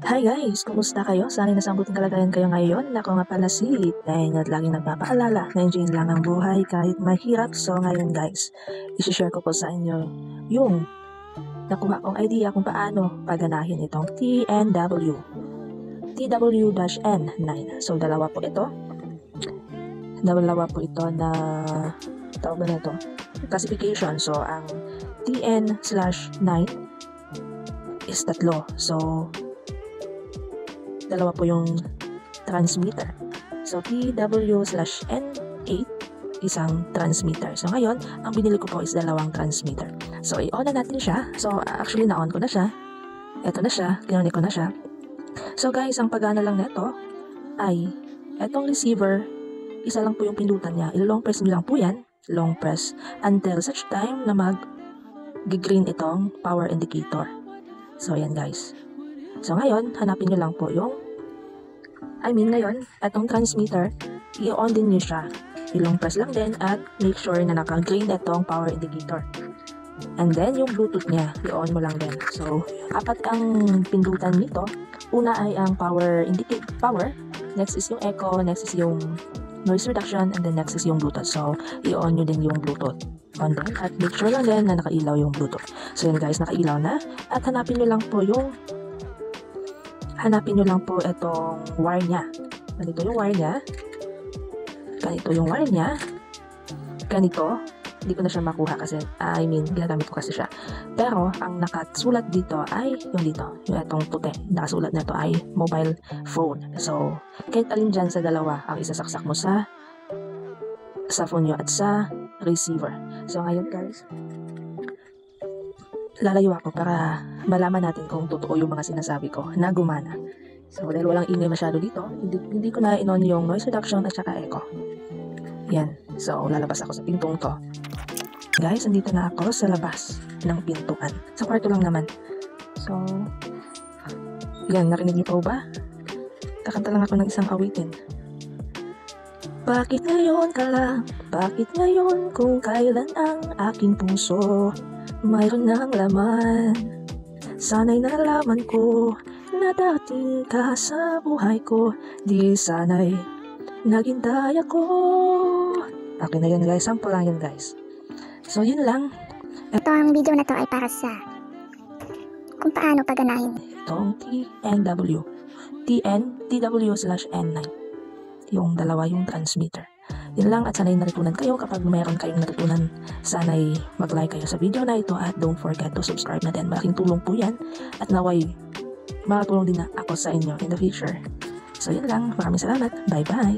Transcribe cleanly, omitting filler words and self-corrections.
Hi guys! Kumusta kayo? Sana'y nasa mabuting kalagayan kayo ngayon. Ako nga pala si Teng at laging nagpapaalala na enjoy lang ang buhay kahit mahirap. So ngayon guys, isi-share ko po sa inyo yung nakuha kong idea kung paano paganahin itong TNW. TW-N9. So dalawa po ito. Dalawa po ito na tawag ba na ito? Classification. So ang TN/9 is tatlo. So dalawa po yung transmitter. So, TW/N8 isang transmitter. So, ngayon, ang binili ko po is dalawang transmitter. So, i-on na natin siya. So, actually, na-on ko na siya. Ito na siya. Kinoni ko na siya. So, guys, ang pagana lang nito ay etong receiver, isa lang po yung pindutan niya. I-long press nyo lang po yan. Long press until such time na mag-green itong power indicator. So, yan guys. So, ngayon, hanapin nyo lang po yung ngayon, itong transmitter, i-on din nyo siya. I-long press lang din at make sure na naka-green itong power indicator. And then, yung Bluetooth niya, i-on mo lang din. So, apat ang pindutan nito. Una ay ang power, next is yung echo, next is yung noise reduction, and then next is yung Bluetooth. So, i-on nyo din yung Bluetooth. On din, at make sure lang din na nakailaw yung Bluetooth. So, yun guys, nakailaw na. At hanapin nyo lang po itong wire niya. Ganito yung wire niya. Ganito. Hindi ko na siya makuha kasi, ginagamit ko kasi siya. Pero, ang nakasulat dito ay yung dito. Yung itong puti. Nakasulat na ito ay mobile phone. So, kahit alin dyan sa dalawa ang isasaksak mo sa phone nyo at sa receiver. So, ngayon guys, lalayo ako para malaman natin kung totoo yung mga sinasabi ko na gumana. So, dahil walang ingay masyado dito, hindi ko na in-on yung noise reduction at saka echo. Yan. So, lalabas ako sa pintong to. Guys, nandito na ako sa labas ng pintuan. Sa kwarto lang naman. So, yan. Narinig niyo po ba? Kakanta lang ako ng isang awitin. Bakit ngayon ka lang? Bakit ngayon kung kailan ang aking puso mayroon ng laman? Sana'y nalaman ko na dating ka sa buhay ko. Di sana'y naghintay ako. Okay na yun guys, sample lang yun guys. So yun lang. Ito ang video na to ay para sa kung paano paganahin itong TW/N9. Yung dalawa yung transmitter. Yun lang at sana'y natutunan kayo. Kapag mayroon kayong natutunan, sana'y mag-like kayo sa video na ito at don't forget to subscribe na din. Malaking tulong po yan at naway makatulong din na ako sa inyo in the future. So yun lang. Maraming salamat. Bye bye.